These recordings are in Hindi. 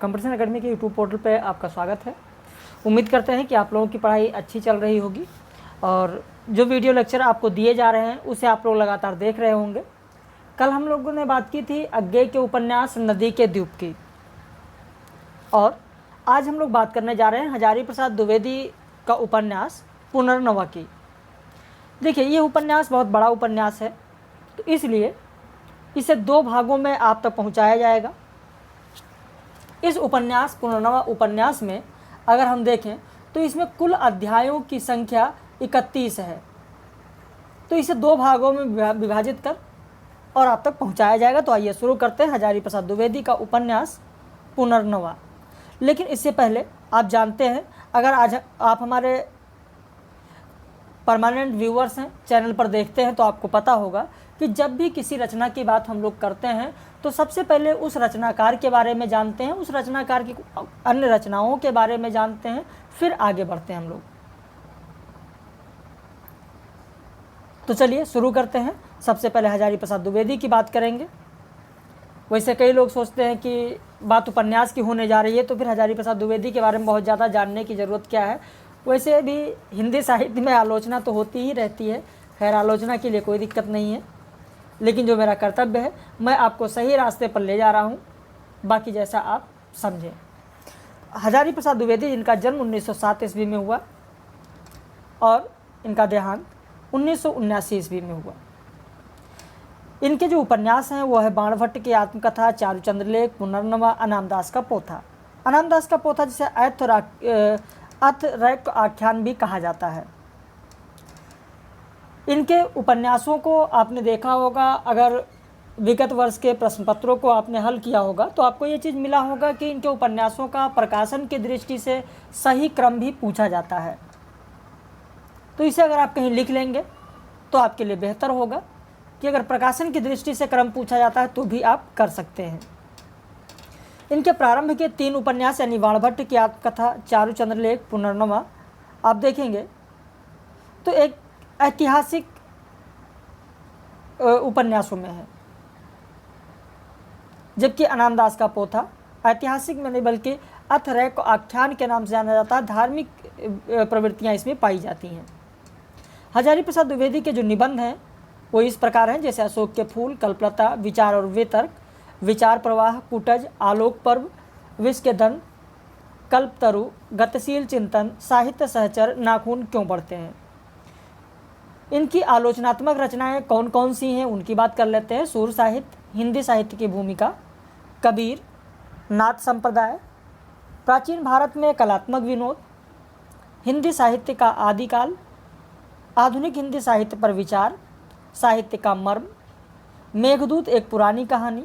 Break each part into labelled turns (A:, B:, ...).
A: कंपटीशन एकेडमी के यूट्यूब पोर्टल पे आपका स्वागत है। उम्मीद करते हैं कि आप लोगों की पढ़ाई अच्छी चल रही होगी और जो वीडियो लेक्चर आपको दिए जा रहे हैं उसे आप लोग लगातार देख रहे होंगे। कल हम लोगों ने बात की थी अज्ञेय के उपन्यास नदी के द्वीप की, और आज हम लोग बात करने जा रहे हैं हजारी प्रसाद द्विवेदी का उपन्यास पुनर्नवा की। देखिए, ये उपन्यास बहुत बड़ा उपन्यास है, तो इसलिए इसे 2 भागों में आप तक पहुंचाया जाएगा। इस उपन्यास पुनर्नवा उपन्यास में अगर हम देखें तो इसमें कुल अध्यायों की संख्या 31 है, तो इसे 2 भागों में विभाजित कर और आप तक पहुंचाया जाएगा। तो आइए शुरू करते हैं हजारी प्रसाद द्विवेदी का उपन्यास पुनर्नवा। लेकिन इससे पहले आप जानते हैं, अगर आज आप हमारे परमानेंट व्यूअर्स हैं, चैनल पर देखते हैं, तो आपको पता होगा कि जब भी किसी रचना की बात हम लोग करते हैं तो सबसे पहले उस रचनाकार के बारे में जानते हैं, उस रचनाकार की अन्य रचनाओं के बारे में जानते हैं, फिर आगे बढ़ते हैं हम लोग। तो चलिए शुरू करते हैं। सबसे पहले हजारी प्रसाद द्विवेदी की बात करेंगे। वैसे कई लोग सोचते हैं कि बात उपन्यास की होने जा रही है तो फिर हजारी प्रसाद द्विवेदी के बारे में बहुत ज़्यादा जानने की ज़रूरत क्या है। वैसे भी हिंदी साहित्य में आलोचना तो होती ही रहती है, खैर आलोचना के लिए कोई दिक्कत नहीं है, लेकिन जो मेरा कर्तव्य है मैं आपको सही रास्ते पर ले जा रहा हूँ, बाकी जैसा आप समझें। हजारी प्रसाद द्विवेदी, जिनका जन्म 1907 ईस्वी में हुआ और इनका देहांत 1979 ईस्वी में हुआ। इनके जो उपन्यास हैं वो है बाणभट्ट की आत्मकथा, चारुचंद्रलेख, पुनर्नवा, अनामदास का पोथा। अनामदास का पोथा जिसे अथरैक आख्यान भी कहा जाता है। इनके उपन्यासों को आपने देखा होगा, अगर विगत वर्ष के प्रश्न पत्रों को आपने हल किया होगा तो आपको ये चीज़ मिला होगा कि इनके उपन्यासों का प्रकाशन की दृष्टि से सही क्रम भी पूछा जाता है। तो इसे अगर आप कहीं लिख लेंगे तो आपके लिए बेहतर होगा कि अगर प्रकाशन की दृष्टि से क्रम पूछा जाता है तो भी आप कर सकते हैं। इनके प्रारंभ के 3 उपन्यास यानी बाणभट्ट की आत्मकथा, चारुचंद्रलेख, पुनर्नवा आप देखेंगे तो एक ऐतिहासिक उपन्यासों में है, जबकि अनामदास का पोथा ऐतिहासिक में नहीं बल्कि अथरैक आख्यान के नाम से जाना जाता है। धार्मिक प्रवृत्तियां इसमें पाई जाती हैं। हजारी प्रसाद द्विवेदी के जो निबंध हैं वो इस प्रकार हैं, जैसे अशोक के फूल, कल्पलता, विचार और वितर्क, विचार प्रवाह, कुटज, आलोक पर्व, विष के दंड, कल्पतरु, गतिशील चिंतन, साहित्य सहचर, नाखून क्यों बढ़ते हैं। इनकी आलोचनात्मक रचनाएं कौन कौन सी हैं उनकी बात कर लेते हैं। सूर साहित्य, हिंदी साहित्य की भूमिका, कबीर, नाथ संप्रदाय, प्राचीन भारत में कलात्मक विनोद, हिंदी साहित्य का आदिकाल, आधुनिक हिंदी साहित्य पर विचार, साहित्य का मर्म, मेघदूत एक पुरानी कहानी,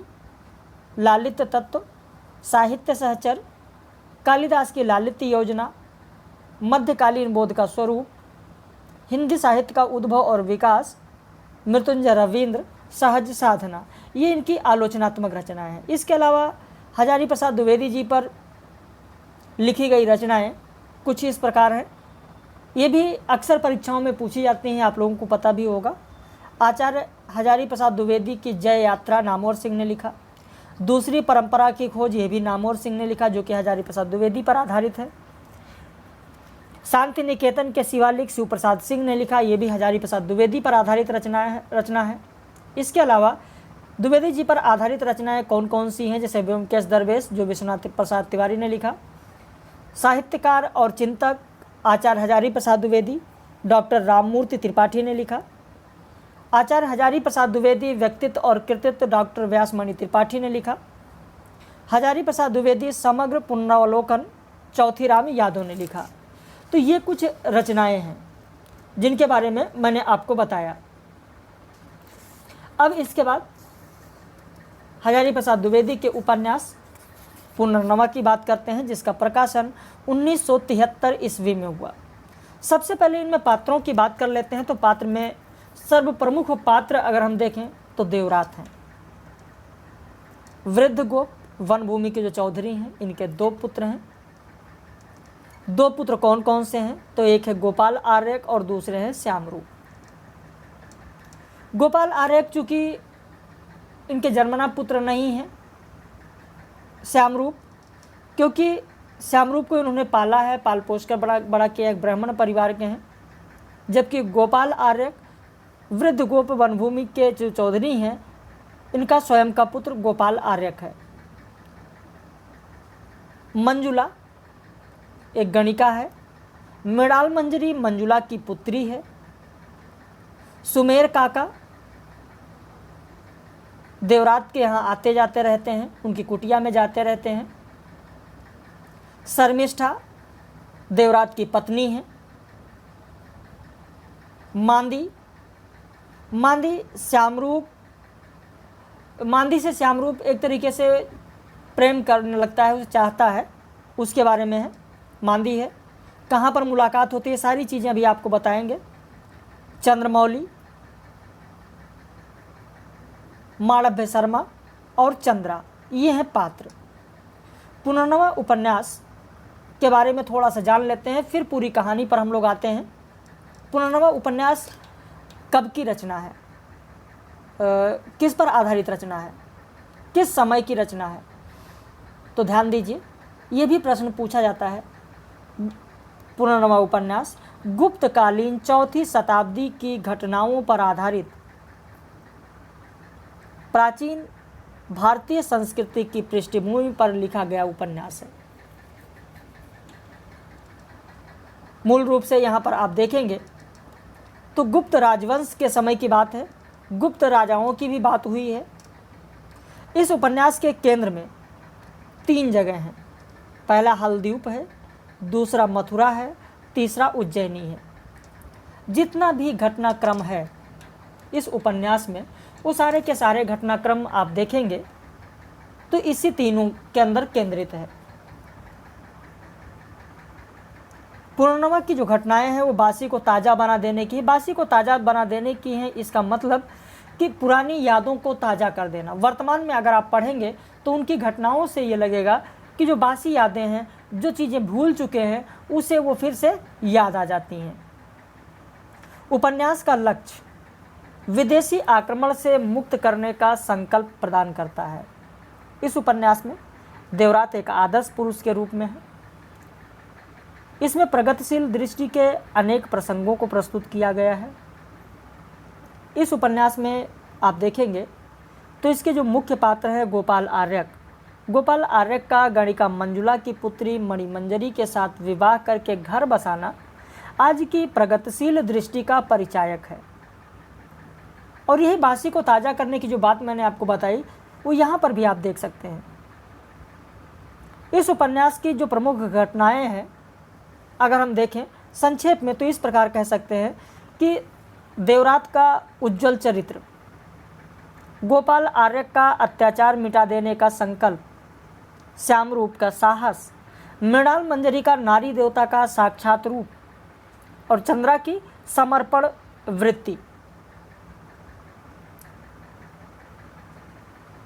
A: लालित्य तत्व, साहित्य सहचर, कालिदास की लालित्य योजना, मध्यकालीन बोध का स्वरूप, हिंदी साहित्य का उद्भव और विकास, मृत्युंजय रविंद्र, सहज साधना। ये इनकी आलोचनात्मक रचनाएं हैं। इसके अलावा हजारी प्रसाद द्विवेदी जी पर लिखी गई रचनाएं कुछ इस प्रकार हैं। ये भी अक्सर परीक्षाओं में पूछी जाती हैं, आप लोगों को पता भी होगा। आचार्य हजारी प्रसाद द्विवेदी की जय यात्रा नामवर सिंह ने लिखा। दूसरी परंपरा की खोज, ये भी नामवर सिंह ने लिखा, जो कि हजारी प्रसाद द्विवेदी पर आधारित है। शांति निकेतन के शिवालिक शिव प्रसाद सिंह ने लिखा, ये भी हजारी प्रसाद द्विवेदी पर आधारित रचना है। इसके अलावा द्विवेदी जी पर आधारित रचनाएं कौन कौन सी हैं, जैसे व्योमकेश दरवेश, जो विश्वनाथ प्रसाद तिवारी ने लिखा। साहित्यकार और चिंतक आचार्य हजारी प्रसाद द्विवेदी, डॉक्टर राममूर्ति त्रिपाठी ने लिखा। आचार्य हजारी प्रसाद द्विवेदी व्यक्तित्व और कृतित्व, डॉक्टर व्यासमणि त्रिपाठी ने लिखा। हजारी प्रसाद द्विवेदी समग्र पुनरावलोकन, चौथीराम यादव ने लिखा। तो ये कुछ रचनाएं हैं जिनके बारे में मैंने आपको बताया। अब इसके बाद हजारी प्रसाद द्विवेदी के उपन्यास पुनर्नवा की बात करते हैं, जिसका प्रकाशन 1973 ईस्वी में हुआ। सबसे पहले इनमें पात्रों की बात कर लेते हैं। तो पात्र में सर्वप्रमुख पात्र अगर हम देखें तो देवरात हैं। वृद्ध गोप वन भूमि के जो चौधरी हैं, इनके 2 पुत्र हैं। 2 पुत्र कौन कौन से हैं, तो एक है गोपाल आर्यक और दूसरे हैं श्यामरूप। गोपाल आर्यक चूंकि इनके जन्मना पुत्र नहीं हैं, श्यामरूप क्योंकि श्यामरूप को इन्होंने पाला है, पाल पोस कर बड़ा किया, एक ब्राह्मण परिवार के हैं। जबकि गोपाल आर्य वृद्ध गोप वनभूमि के जो चौधरी हैं, इनका स्वयं का पुत्र गोपाल आर्यक है। मंजुला एक गणिका है। मृणाल मंजरी मंजुला की पुत्री है। सुमेर काका देवरात के यहाँ आते जाते रहते हैं, उनकी कुटिया में जाते रहते हैं। शर्मिष्ठा देवरात की पत्नी है। मांदी से श्यामरूप एक तरीके से प्रेम करने लगता है, उसे चाहता है, उसके बारे में है। मांदी है, कहाँ पर मुलाकात होती है, सारी चीज़ें अभी आपको बताएंगे। चंद्रमौली, मालव्य शर्मा और चंद्रा, ये हैं पात्र। पुनर्नवा उपन्यास के बारे में थोड़ा सा जान लेते हैं, फिर पूरी कहानी पर हम लोग आते हैं। पुनर्नवा उपन्यास कब की रचना है, किस पर आधारित रचना है, किस समय की रचना है? तो ध्यान दीजिए, ये भी प्रश्न पूछा जाता है। पुनर्नवा उपन्यास गुप्तकालीन चौथी शताब्दी की घटनाओं पर आधारित प्राचीन भारतीय संस्कृति की पृष्ठभूमि पर लिखा गया उपन्यास है। मूल रूप से यहाँ पर आप देखेंगे तो गुप्त राजवंश के समय की बात है, गुप्त राजाओं की भी बात हुई है। इस उपन्यास के केंद्र में 3 जगह हैं। पहला हल्दीप है, दूसरा मथुरा है, तीसरा उज्जैनी है। जितना भी घटनाक्रम है इस उपन्यास में, वो सारे के सारे घटनाक्रम आप देखेंगे तो इसी तीनों के अंदर केंद्रित है। पुनर्नवा की जो घटनाएं हैं वो बासी को ताज़ा बना देने की, बासी को ताज़ा बना देने की हैं। इसका मतलब कि पुरानी यादों को ताज़ा कर देना। वर्तमान में अगर आप पढ़ेंगे तो उनकी घटनाओं से ये लगेगा कि जो बासी यादें हैं, जो चीज़ें भूल चुके हैं, उसे वो फिर से याद आ जाती हैं। उपन्यास का लक्ष्य विदेशी आक्रमण से मुक्त करने का संकल्प प्रदान करता है। इस उपन्यास में देवरात एक आदर्श पुरुष के रूप में है। इसमें प्रगतिशील दृष्टि के अनेक प्रसंगों को प्रस्तुत किया गया है। इस उपन्यास में आप देखेंगे तो इसके जो मुख्य पात्र है गोपाल आर्यक, गोपाल आर्यक का गणिका मंजुला की पुत्री मणिमंजरी के साथ विवाह करके घर बसाना आज की प्रगतिशील दृष्टि का परिचायक है। और यही बासी को ताज़ा करने की जो बात मैंने आपको बताई, वो यहाँ पर भी आप देख सकते हैं। इस उपन्यास की जो प्रमुख घटनाएं हैं, अगर हम देखें संक्षेप में, तो इस प्रकार कह सकते हैं कि देवरात का उज्जवल चरित्र, गोपाल आर्यक का अत्याचार मिटा देने का संकल्प, श्यामरूप का साहस, मृणाल मंजरी का नारी देवता का साक्षात रूप और चंद्रा की समर्पण वृत्ति।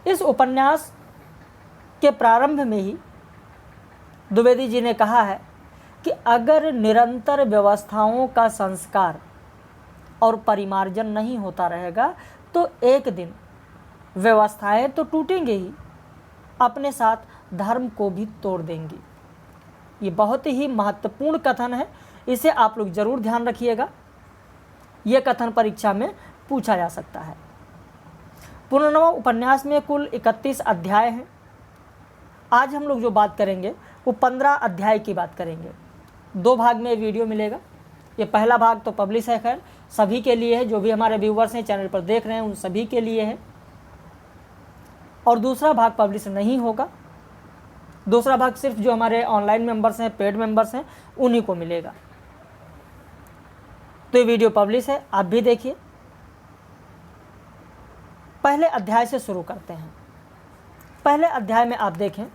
A: इस उपन्यास के प्रारंभ में ही द्विवेदी जी ने कहा है कि अगर निरंतर व्यवस्थाओं का संस्कार और परिमार्जन नहीं होता रहेगा तो एक दिन व्यवस्थाएं तो टूटेंगी ही, अपने साथ धर्म को भी तोड़ देंगी। ये बहुत ही महत्वपूर्ण कथन है, इसे आप लोग जरूर ध्यान रखिएगा। यह कथन परीक्षा में पूछा जा सकता है। पुनर्नवा उपन्यास में कुल 31 अध्याय हैं। आज हम लोग जो बात करेंगे वो 15 अध्याय की बात करेंगे। 2 भाग में वीडियो मिलेगा। ये पहला भाग तो पब्लिश है, खैर सभी के लिए है, जो भी हमारे व्यूवर्स हैं चैनल पर देख रहे हैं उन सभी के लिए है। और दूसरा भाग पब्लिश नहीं होगा। दूसरा भाग सिर्फ जो हमारे ऑनलाइन मेंबर्स हैं, पेड मेंबर्स हैं, उन्हीं को मिलेगा। तो ये वीडियो पब्लिश है, आप भी देखिए। पहले अध्याय से शुरू करते हैं। पहले अध्याय में आप देखें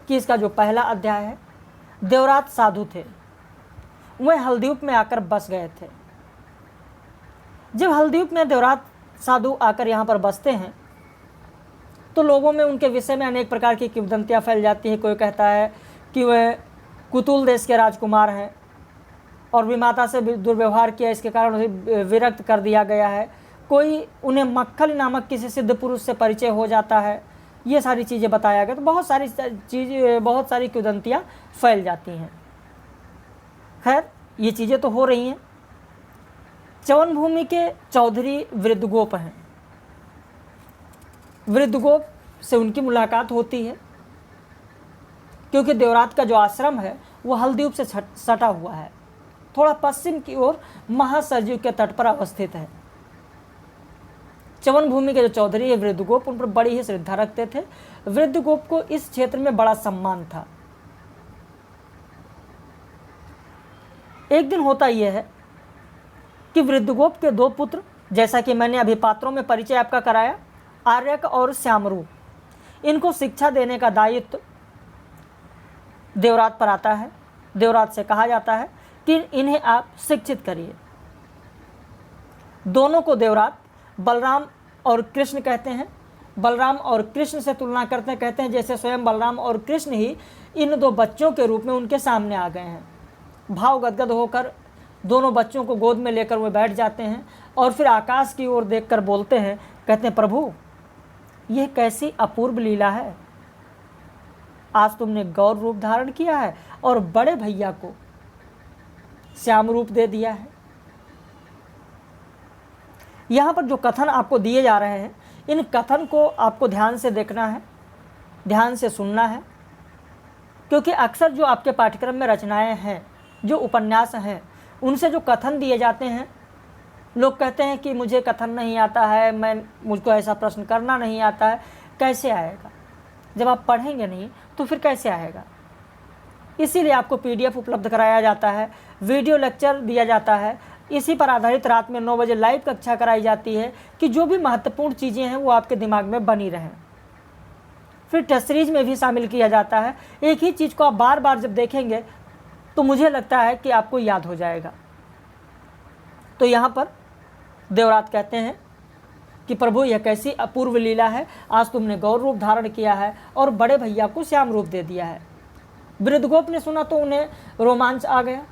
A: कि इसका जो पहला अध्याय है, देवरात साधु थे, वह हल्दीप में आकर बस गए थे। जब हल्दीप में देवरात साधु आकर यहाँ पर बसते हैं तो लोगों में उनके विषय में अनेक प्रकार की किंवदंतियाँ फैल जाती हैं। कोई कहता है कि वह कुतुल देश के राजकुमार हैं और विमाता से दुर्व्यवहार किया, इसके कारण उन्हें विरक्त कर दिया गया है। कोई उन्हें मक्खल नामक किसी सिद्ध पुरुष से परिचय हो जाता है ये सारी चीज़ें बताया गया। तो बहुत सारी किंवदंतियाँ फैल जाती हैं। खैर, ये चीज़ें तो हो रही हैं। च्यवन भूमि के चौधरी वृद्धगोप हैं। वृद्धगोप से उनकी मुलाकात होती है, क्योंकि देवरात का जो आश्रम है वो हल्दीप से सटा हुआ है, थोड़ा पश्चिम की ओर महासरयू के तट पर अवस्थित है। च्यवन भूमि के जो चौधरी है वृद्धगोप, उन पर बड़ी ही श्रद्धा रखते थे। वृद्धगोप को इस क्षेत्र में बड़ा सम्मान था। एक दिन होता यह है कि वृद्धगोप के दो पुत्र, जैसा कि मैंने अभी पात्रों में परिचय आपका कराया, आर्यक और श्यामरूप, इनको शिक्षा देने का दायित्व देवरात पर आता है। देवरात से कहा जाता है कि इन्हें आप शिक्षित करिए। दोनों को देवरात बलराम और कृष्ण कहते हैं। बलराम और कृष्ण से तुलना करते कहते हैं जैसे स्वयं बलराम और कृष्ण ही इन दो बच्चों के रूप में उनके सामने आ गए हैं। भाव गदगद होकर दोनों बच्चों को गोद में लेकर वे बैठ जाते हैं और फिर आकाश की ओर देखकर बोलते हैं, कहते हैं, प्रभु, यह कैसी अपूर्व लीला है। आज तुमने गौर रूप धारण किया है और बड़े भैया को श्याम रूप दे दिया है। यहाँ पर जो कथन आपको दिए जा रहे हैं, इन कथन को आपको ध्यान से देखना है, ध्यान से सुनना है, क्योंकि अक्सर जो आपके पाठ्यक्रम में रचनाएं हैं, जो उपन्यास हैं, उनसे जो कथन दिए जाते हैं, लोग कहते हैं कि मुझे कथन नहीं आता है, मुझको ऐसा प्रश्न करना नहीं आता है। कैसे आएगा? जब आप पढ़ेंगे नहीं तो फिर कैसे आएगा? इसीलिए आपको PDF उपलब्ध कराया जाता है, वीडियो लेक्चर दिया जाता है। इसी पर आधारित रात में 9 बजे लाइव कक्षा कराई जाती है कि जो भी महत्वपूर्ण चीज़ें हैं वो आपके दिमाग में बनी रहें। फिर टेस्ट सीरीज में भी शामिल किया जाता है। एक ही चीज़ को आप बार बार जब देखेंगे तो मुझे लगता है कि आपको याद हो जाएगा। तो यहाँ पर देवरात कहते हैं कि प्रभु, यह कैसी अपूर्व लीला है। आज तुमने गौर रूप धारण किया है और बड़े भैया को श्याम रूप दे दिया है। वृद्धगोप ने सुना तो उन्हें रोमांच आ गया।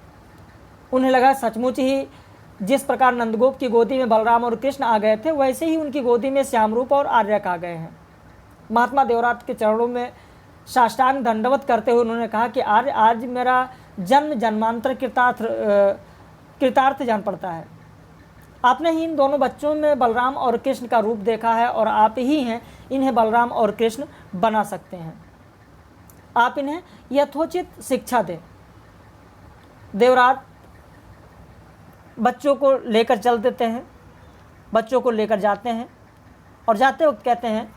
A: उन्हें लगा सचमुच ही जिस प्रकार नंदगोप की गोदी में बलराम और कृष्ण आ गए थे, वैसे ही उनकी गोदी में श्यामरूप और आर्यक आ गए हैं। महात्मा देवरात के चरणों में साष्टांग दंडवत करते हुए उन्होंने कहा कि आर्य, आज मेरा जन्म जन्मांतर कृतार्थ जान पड़ता है। आपने ही इन दोनों बच्चों में बलराम और कृष्ण का रूप देखा है और आप ही हैं इन्हें बलराम और कृष्ण बना सकते हैं। आप इन्हें यथोचित शिक्षा दें। देवरात बच्चों को लेकर चल देते हैं, बच्चों को लेकर जाते हैं और जाते वक्त कहते हैं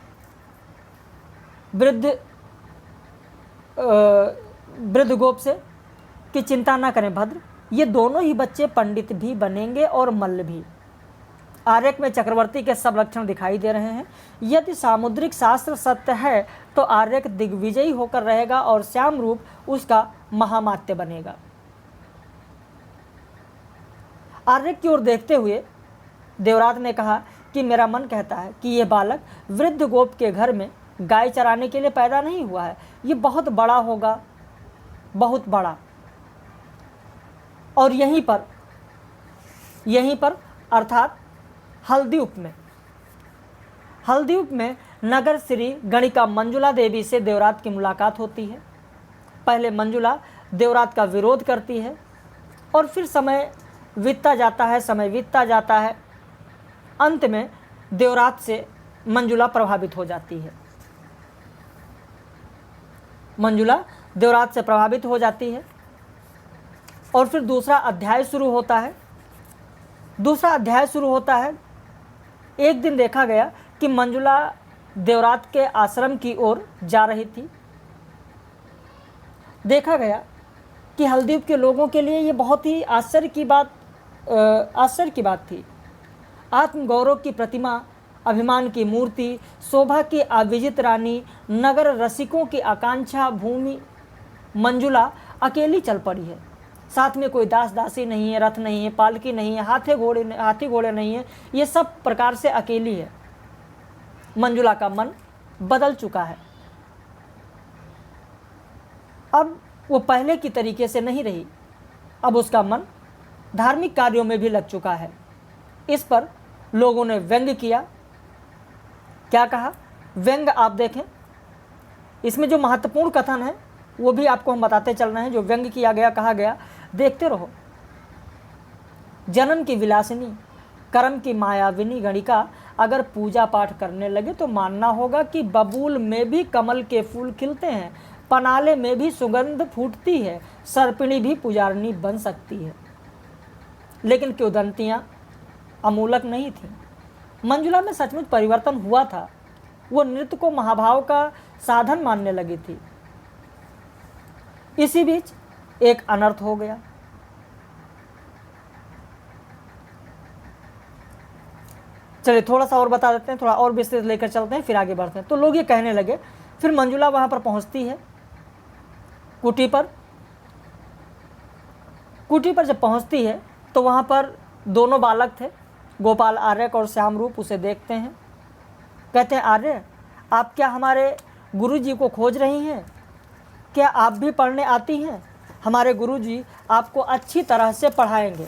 A: वृद्धगोप से कि चिंता ना करें भद्र, ये दोनों ही बच्चे पंडित भी बनेंगे और मल्ल भी। आर्यक में चक्रवर्ती के सब लक्षण दिखाई दे रहे हैं। यदि सामुद्रिक शास्त्र सत्य है तो आर्यक दिग्विजयी होकर रहेगा और श्याम रूप उसका महामात्य बनेगा। आर्यक की ओर देखते हुए देवरात ने कहा कि मेरा मन कहता है कि यह बालक वृद्धगोप के घर में गाय चराने के लिए पैदा नहीं हुआ है। ये बहुत बड़ा होगा, बहुत बड़ा। और यहीं पर अर्थात हल्दीउप में नगर श्री गणिका मंजुला देवी से देवरात की मुलाकात होती है। पहले मंजुला देवरात का विरोध करती है और फिर समय बीतता जाता है। अंत में देवरात से मंजुला प्रभावित हो जाती है। मंजुला देवरात से प्रभावित हो जाती है और फिर दूसरा अध्याय शुरू होता है। एक दिन देखा गया कि मंजुला देवरात के आश्रम की ओर जा रही थी। देखा गया कि हल्दीप के लोगों के लिए ये बहुत ही आश्चर्य की बात थी। आत्मगौरव की प्रतिमा, अभिमान की मूर्ति, शोभा की आविजित रानी, नगर रसिकों की आकांक्षा भूमि मंजुला अकेली चल पड़ी है। साथ में कोई दास दासी नहीं है, रथ नहीं है, पालकी नहीं है, हाथी घोड़े नहीं है। ये सब प्रकार से अकेली है। मंजुला का मन बदल चुका है। अब वो पहले की तरीके से नहीं रही। अब उसका मन धार्मिक कार्यों में भी लग चुका है। इस पर लोगों ने व्यंग किया। क्या कहा? व्यंग आप देखें इसमें जो महत्वपूर्ण कथन है वो भी आपको हम बताते चल रहे हैं, जो व्यंग किया गया, कहा गया। देखते रहो। जनन की विलासिनी, कर्म की मायाविनी गणिका अगर पूजा पाठ करने लगे तो मानना होगा कि बबूल में भी कमल के फूल खिलते हैं, पनाले में भी सुगंध फूटती है, सर्पिणी भी पुजारनी बन सकती है। लेकिन किंवदंतियाँ अमूलक नहीं थीं। मंजुला में सचमुच परिवर्तन हुआ था। वो नृत्य को महाभाव का साधन मानने लगी थी। इसी बीच एक अनर्थ हो गया। चलिए थोड़ा सा और बता देते हैं, थोड़ा और विस्तृत लेकर चलते हैं, फिर आगे बढ़ते हैं। तो लोग ये कहने लगे। फिर मंजुला वहां पर पहुंचती है कुटी पर। कुटी पर जब पहुंचती है तो वहां पर दोनों बालक थे, गोपाल आर्य और श्यामरूप। उसे देखते हैं, कहते हैं, आर्य आप क्या हमारे गुरुजी को खोज रही हैं? क्या आप भी पढ़ने आती हैं? हमारे गुरुजी आपको अच्छी तरह से पढ़ाएंगे,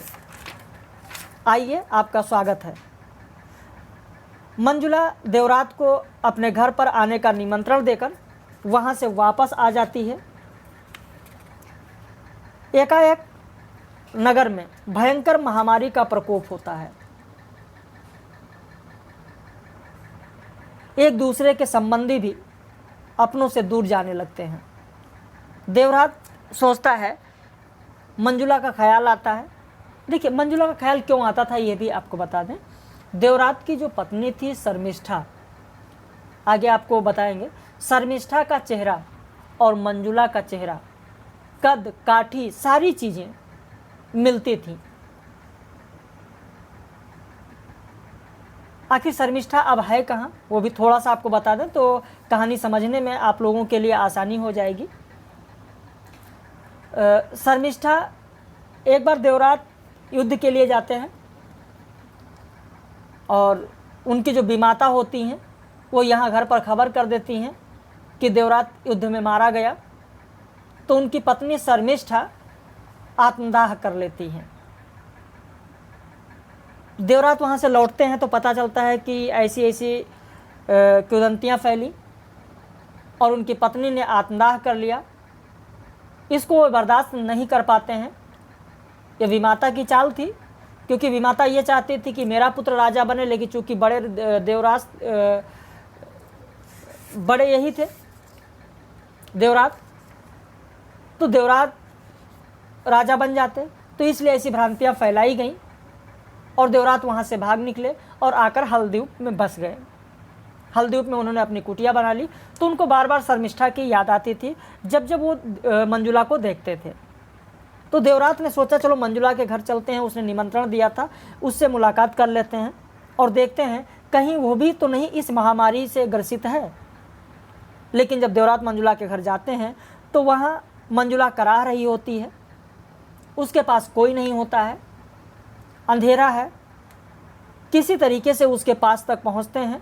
A: आइए आपका स्वागत है। मंजुला देवरात को अपने घर पर आने का निमंत्रण देकर वहां से वापस आ जाती है। एकाएक नगर में भयंकर महामारी का प्रकोप होता है। एक दूसरे के संबंधी भी अपनों से दूर जाने लगते हैं। देवरात सोचता है, मंजुला का ख्याल आता है। देखिए मंजुला का ख्याल क्यों आता था ये भी आपको बता दें। देवरात की जो पत्नी थी शर्मिष्ठा, आगे आपको बताएंगे, शर्मिष्ठा का चेहरा और मंजुला का चेहरा, कद काठी सारी चीज़ें मिलती थीं। आखिर शर्मिष्ठा अब है कहाँ, वो भी थोड़ा सा आपको बता दें तो कहानी समझने में आप लोगों के लिए आसानी हो जाएगी। शर्मिष्ठा एक बार देवरात युद्ध के लिए जाते हैं और उनकी जो विमाता होती हैं वो यहाँ घर पर खबर कर देती हैं कि देवरात युद्ध में मारा गया। तो उनकी पत्नी शर्मिष्ठा आत्मदाह कर लेती हैं। देवरात वहाँ से लौटते हैं तो पता चलता है कि ऐसी ऐसी किंवदंतियाँ फैली और उनकी पत्नी ने आत्मदाह कर लिया। इसको वो बर्दाश्त नहीं कर पाते हैं। ये विमाता की चाल थी, क्योंकि विमाता ये चाहती थी कि मेरा पुत्र राजा बने, लेकिन चूंकि बड़े देवराज बड़े यही थे देवरात, तो देवरात राजा बन जाते। तो इसलिए ऐसी भ्रांतियाँ फैलाई गईं और देवरात वहाँ से भाग निकले और आकर हल्दीप में बस गए। हल्दीप में उन्होंने अपनी कुटिया बना ली। तो उनको बार बार शर्मिष्ठा की याद आती थी जब जब वो मंजुला को देखते थे। तो देवरात ने सोचा चलो मंजुला के घर चलते हैं, उसने निमंत्रण दिया था, उससे मुलाकात कर लेते हैं और देखते हैं कहीं वो भी तो नहीं इस महामारी से ग्रसित है। लेकिन जब देवरात मंजुला के घर जाते हैं तो वहाँ मंजुला कराह रही होती है, उसके पास कोई नहीं होता है, अंधेरा है। किसी तरीके से उसके पास तक पहुँचते हैं।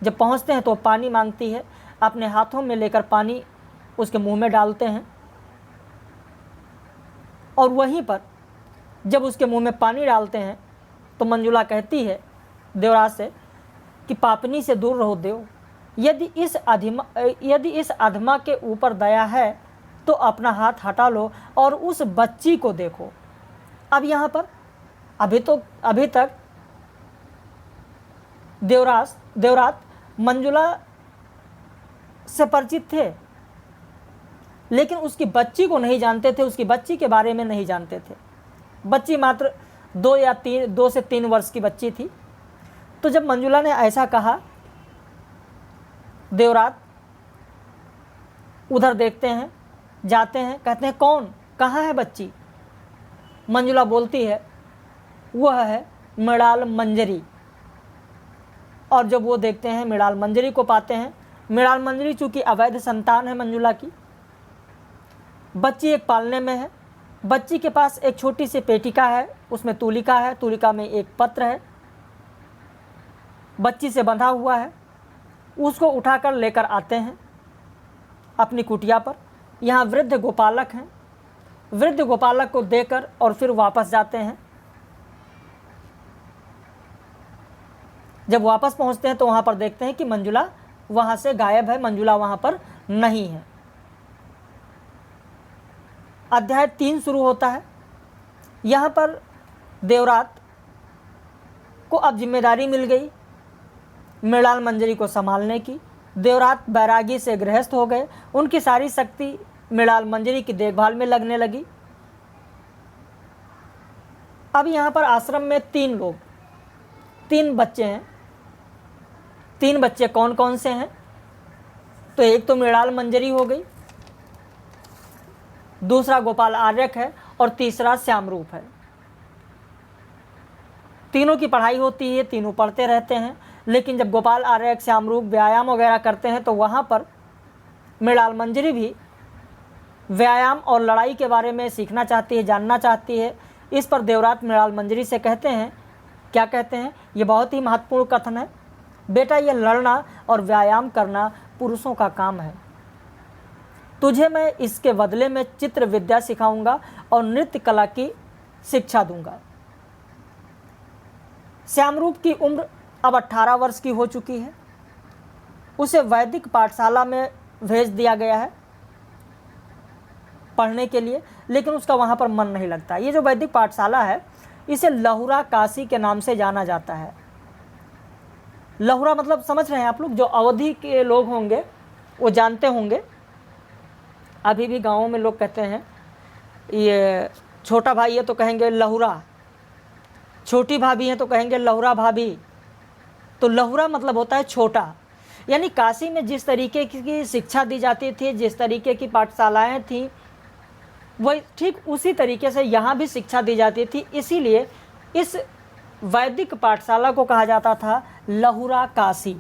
A: जब पहुँचते हैं तो पानी मांगती है, अपने हाथों में लेकर पानी उसके मुंह में डालते हैं और वहीं पर जब उसके मुंह में पानी डालते हैं तो मंजुला कहती है देवराज से कि पापनी से दूर रहो देव, यदि इस अधमा के ऊपर दया है तो अपना हाथ हटा लो और उस बच्ची को देखो। अब यहाँ पर अभी तक देवरात मंजुला से परिचित थे, लेकिन उसकी बच्ची को नहीं जानते थे, उसकी बच्ची के बारे में नहीं जानते थे। बच्ची मात्र 2 से 3 वर्ष की बच्ची थी। तो जब मंजुला ने ऐसा कहा, देवरात उधर देखते हैं, जाते हैं, कहते हैं कौन, कहाँ है बच्ची? मंजुला बोलती है वह है मृणाल मंजरी। और जब वो देखते हैं मृणाल मंजरी को पाते हैं, मृणाल मंजरी चूँकि अवैध संतान है मंजुला की, बच्ची एक पालने में है। बच्ची के पास एक छोटी सी पेटिका है, उसमें तूलिका है, तूलिका में एक पत्र है, बच्ची से बंधा हुआ है। उसको उठाकर लेकर आते हैं अपनी कुटिया पर। यहाँ वृद्ध गोपालक हैं, वृद्ध गोपालक को देकर और फिर वापस जाते हैं। जब वापस पहुँचते हैं तो वहाँ पर देखते हैं कि मंजुला वहाँ से गायब है, मंजुला वहाँ पर नहीं है। अध्याय 3 शुरू होता है। यहाँ पर देवरात को अब जिम्मेदारी मिल गई मृणाल मंजरी को संभालने की। देवरात बैरागी से गृहस्थ हो गए। उनकी सारी शक्ति मृणाल मंजरी की देखभाल में लगने लगी। अब यहाँ पर आश्रम में 3 बच्चे हैं। 3 बच्चे कौन कौन से हैं? तो एक तो मृणाल मंजरी हो गई, दूसरा गोपाल आर्यक है और तीसरा श्यामरूप है। तीनों की पढ़ाई होती है, तीनों पढ़ते रहते हैं। लेकिन जब गोपाल आर्यक श्यामरूप व्यायाम वगैरह करते हैं तो वहाँ पर मृणाल मंजरी भी व्यायाम और लड़ाई के बारे में सीखना चाहती है, जानना चाहती है। इस पर देवरात मृणाल मंजरी से कहते हैं, क्या कहते हैं? ये बहुत ही महत्वपूर्ण कथन है। बेटा, ये लड़ना और व्यायाम करना पुरुषों का काम है। तुझे मैं इसके बदले में चित्र विद्या सिखाऊंगा और नृत्य कला की शिक्षा दूंगा। श्यामरूप की उम्र अब 18 वर्ष की हो चुकी है। उसे वैदिक पाठशाला में भेज दिया गया है पढ़ने के लिए, लेकिन उसका वहाँ पर मन नहीं लगता। ये जो वैदिक पाठशाला है इसे लहुरा काशी के नाम से जाना जाता है। लहुरा मतलब समझ रहे हैं आप लोग? जो अवधि के लोग होंगे वो जानते होंगे। अभी भी गाँवों में लोग कहते हैं ये छोटा भाई है तो कहेंगे लहुरा, छोटी भाभी है तो कहेंगे लहुरा भाभी। तो लहुरा मतलब होता है छोटा। यानी काशी में जिस तरीके की शिक्षा दी जाती थी, जिस तरीके की पाठशालाएं थीं, वही ठीक उसी तरीके से यहाँ भी शिक्षा दी जाती थी। इसीलिए इस वैदिक पाठशाला को कहा जाता था लहुरा काशी।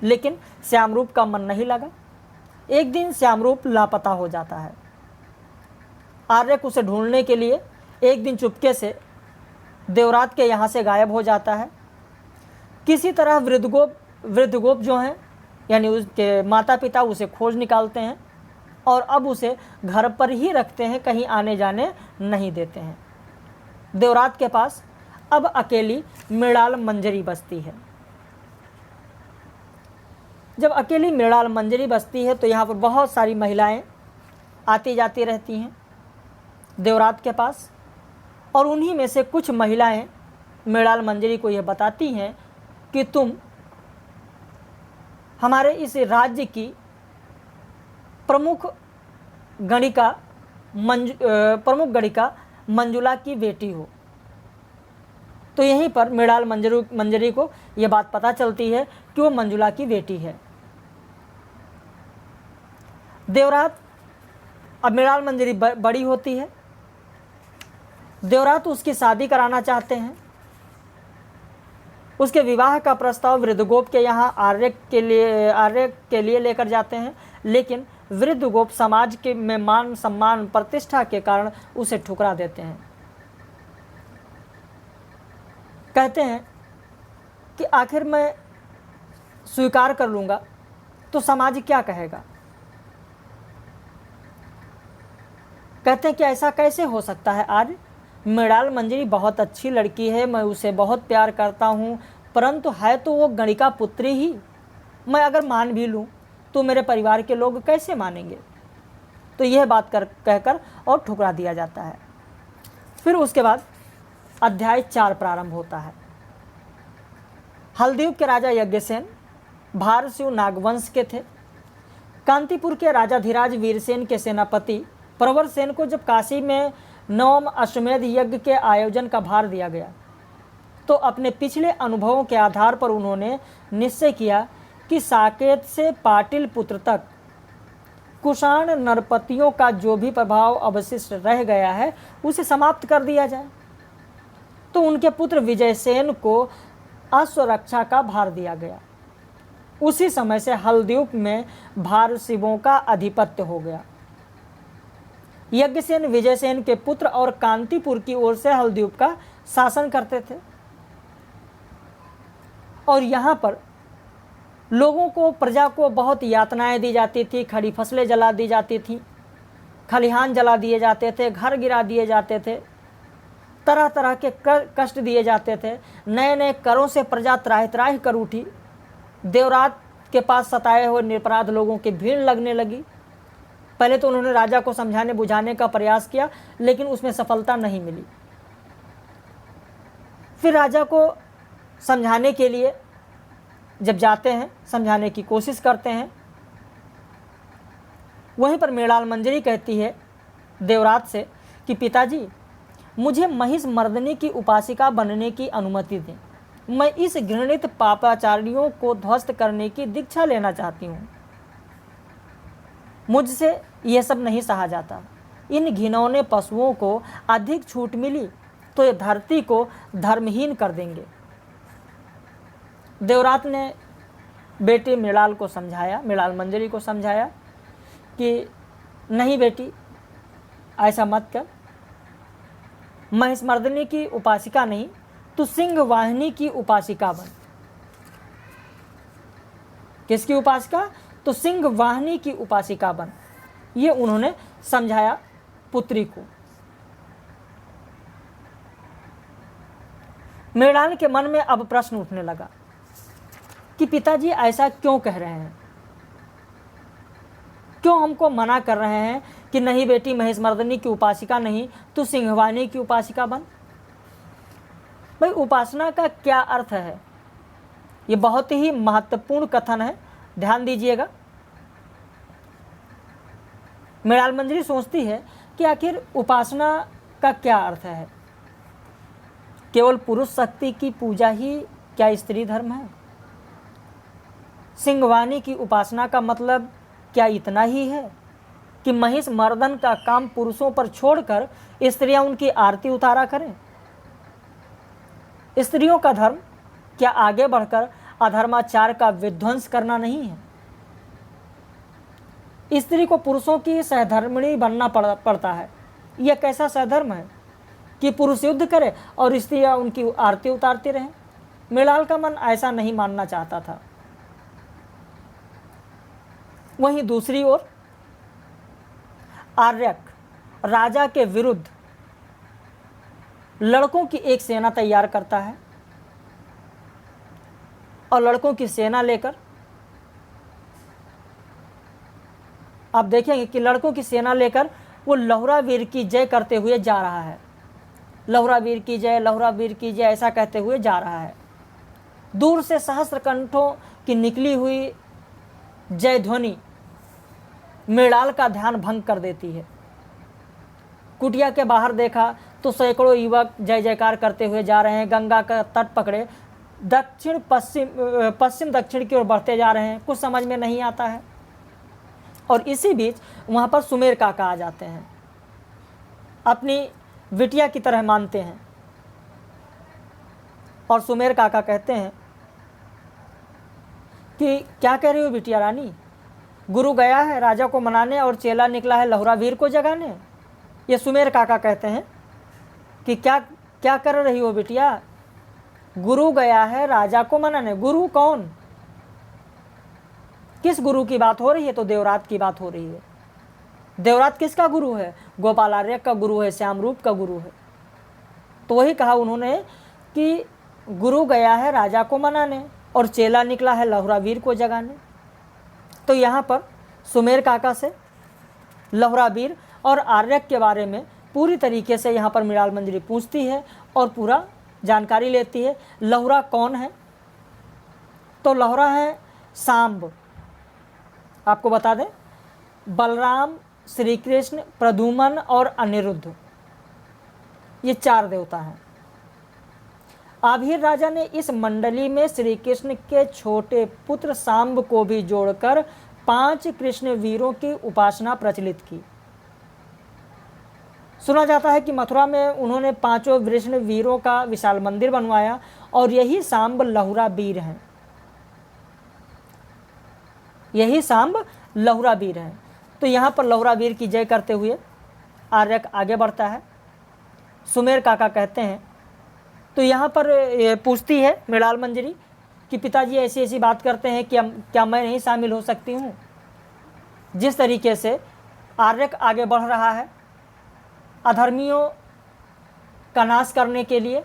A: लेकिन श्यामरूप का मन नहीं लगा। एक दिन श्यामरूप लापता हो जाता है। आर्यक उसे ढूंढने के लिए एक दिन चुपके से देवरात के यहाँ से गायब हो जाता है। किसी तरह वृद्धगोप जो हैं यानी उसके माता पिता उसे खोज निकालते हैं और अब उसे घर पर ही रखते हैं, कहीं आने जाने नहीं देते हैं। देवरात के पास अब अकेली मृणाल मंजरी बसती है। जब अकेली मृणाल मंजरी बसती है तो यहाँ पर बहुत सारी महिलाएं आती जाती रहती हैं देवरात के पास, और उन्हीं में से कुछ महिलाएं मृणाल मंजरी को यह बताती हैं कि तुम हमारे इस राज्य की प्रमुख गणिका मंजुला की बेटी हो। तो यहीं पर मृणाल मंजरी को यह बात पता चलती है कि वो मंजुला की बेटी है। देवरात अब मृणाल मंजरी बड़ी होती है। देवरात उसकी शादी कराना चाहते हैं। उसके विवाह का प्रस्ताव वृद्धगोप के यहाँ आर्य के लिए लेकर जाते हैं, लेकिन वृद्धगोप समाज के में मान सम्मान प्रतिष्ठा के कारण उसे ठुकरा देते हैं। कहते हैं कि आखिर मैं स्वीकार कर लूँगा तो समाज क्या कहेगा। कहते हैं कि ऐसा कैसे हो सकता है आर्य? मृणाल मंजरी बहुत अच्छी लड़की है, मैं उसे बहुत प्यार करता हूँ, परंतु है तो वो गणिका पुत्री ही। मैं अगर मान भी लूँ तो मेरे परिवार के लोग कैसे मानेंगे? तो यह बात कहकर और ठुकरा दिया जाता है। फिर उसके बाद अध्याय 4 प्रारंभ होता है। हल्दीव के राजा यज्ञसेन भारशिव नागवंश के थे। कांतिपुर के राजाधिराज वीरसेन के सेनापति प्रवरसेन को जब काशी में 9वें अश्वमेध यज्ञ के आयोजन का भार दिया गया तो अपने पिछले अनुभवों के आधार पर उन्होंने निश्चय किया कि साकेत से पाटिल पुत्र तक कुषाण नरपतियों का जो भी प्रभाव अवशिष्ट रह गया है उसे समाप्त कर दिया जाए। तो उनके पुत्र विजयसेन को अश्वरक्षा का भार दिया गया। उसी समय से हल्द्यूप में भारशिवों का आधिपत्य हो गया। यज्ञसेन विजयसेन के पुत्र और कांतिपुर की ओर से हल्द्यूप का शासन करते थे, और यहाँ पर लोगों को, प्रजा को बहुत यातनाएं दी जाती थी। खड़ी फसलें जला दी जाती थी, खलिहान जला दिए जाते थे, घर गिरा दिए जाते थे, तरह तरह के कष्ट दिए जाते थे। नए नए करों से प्रजा त्राहि त्राहि कर उठी। देवरात के पास सताए हुए निरपराध लोगों की भीड़ लगने लगी। पहले तो उन्होंने राजा को समझाने बुझाने का प्रयास किया, लेकिन उसमें सफलता नहीं मिली। फिर राजा को समझाने के लिए जब जाते हैं, समझाने की कोशिश करते हैं, वहीं पर मृणाल मंजरी कहती है देवरात से कि पिताजी, मुझे महिष मर्दनी की उपासिका बनने की अनुमति दें। मैं इस घृणित पापाचारियों को ध्वस्त करने की दीक्षा लेना चाहती हूँ। मुझसे यह सब नहीं सहा जाता। इन घिनौने पशुओं को अधिक छूट मिली तो ये धरती को धर्महीन कर देंगे। देवरात ने बेटी मृणाल को समझाया, मृणाल मंजरी को समझाया कि नहीं बेटी, ऐसा मत कर। महिषमर्दिनी की उपासिका नहीं, तू सिंह वाहिनी की उपासिका बन। किसकी उपासिका? तो सिंह वाहिनी की उपासिका बन। ये उन्होंने समझाया पुत्री को। मृणाल के मन में अब प्रश्न उठने लगा कि पिताजी ऐसा क्यों कह रहे हैं, क्यों हमको मना कर रहे हैं कि नहीं बेटी, महिषमर्दिनी की उपासिका नहीं, तू सिंहवाहिनी की उपासिका बन। भाई, उपासना का क्या अर्थ है? ये बहुत ही महत्वपूर्ण कथन है, ध्यान दीजिएगा। मृणाल मंजरी सोचती है कि आखिर उपासना का क्या अर्थ है? केवल पुरुष शक्ति की पूजा ही क्या स्त्री धर्म है? सिंहवाहिनी की उपासना का मतलब क्या इतना ही है कि महिष मर्दन का काम पुरुषों पर छोड़कर स्त्रियां उनकी आरती उतारा करें? स्त्रियों का धर्म क्या आगे बढ़कर अधर्माचार का विध्वंस करना नहीं है? स्त्री को पुरुषों की सहधर्मिणी बनना पड़ता है। यह कैसा सहधर्म है कि पुरुष युद्ध करे और स्त्रियां उनकी आरती उतारती रहें? मृणाल का मन ऐसा नहीं मानना चाहता था। वहीं दूसरी ओर आर्यक राजा के विरुद्ध लड़कों की एक सेना तैयार करता है और लड़कों की सेना लेकर आप देखेंगे कि लड़कों की सेना लेकर वो लहुरा वीर की जय करते हुए जा रहा है। लहुरा वीर की जय, लहुरा वीर की जय, ऐसा कहते हुए जा रहा है। दूर से सहस्त्र कंठों की निकली हुई जय ध्वनि मृणाल का ध्यान भंग कर देती है। कुटिया के बाहर देखा तो सैकड़ों युवक जय जयकार करते हुए जा रहे हैं। गंगा का तट पकड़े पश्चिम दक्षिण की ओर बढ़ते जा रहे हैं। कुछ समझ में नहीं आता है। और इसी बीच वहाँ पर सुमेर काका आ जाते हैं, अपनी बिटिया की तरह मानते हैं। और सुमेर काका कहते हैं कि क्या कह रही हो बिटिया रानी, गुरु गया है राजा को मनाने और चेला निकला है लहुरा वीर को जगाने। ये सुमेर काका कहते हैं कि क्या क्या कर रही हो बिटिया, गुरु गया है राजा को मनाने। गुरु कौन? किस गुरु की बात हो रही है? तो देवरात की बात हो रही है। देवरात किसका गुरु है? गोपालार्य का गुरु है, श्यामरूप का गुरु है। तो वही कहा उन्होंने कि गुरु गया है राजा को मनाने और चेला निकला है लहुरा वीर को जगाने। तो यहाँ पर सुमेर काका से लहुरा वीर और आर्यक के बारे में पूरी तरीके से यहाँ पर मृणाल मंजरी पूछती है और पूरा जानकारी लेती है। लहुरा कौन है? तो लहुरा है सांब। आपको बता दें, बलराम, श्री कृष्ण, प्रद्युम्न और अनिरुद्ध, ये 4 देवता हैं। आभीर राजा ने इस मंडली में श्री कृष्ण के छोटे पुत्र सांब को भी जोड़कर 5 कृष्ण वीरों की उपासना प्रचलित की। सुना जाता है कि मथुरा में उन्होंने 5 कृष्ण वीरों का विशाल मंदिर बनवाया और यही सांब लहुरा वीर हैं। यही सांब लहुरा वीर हैं। तो यहाँ पर लहुरा वीर की जय करते हुए आर्यक आगे बढ़ता है। सुमेर काका कहते हैं, तो यहाँ पर पूछती है मृणाल मंजरी कि पिताजी ऐसी ऐसी बात करते हैं कि क्या मैं नहीं शामिल हो सकती हूँ? जिस तरीके से आर्यक आगे बढ़ रहा है अधर्मियों का नाश करने के लिए,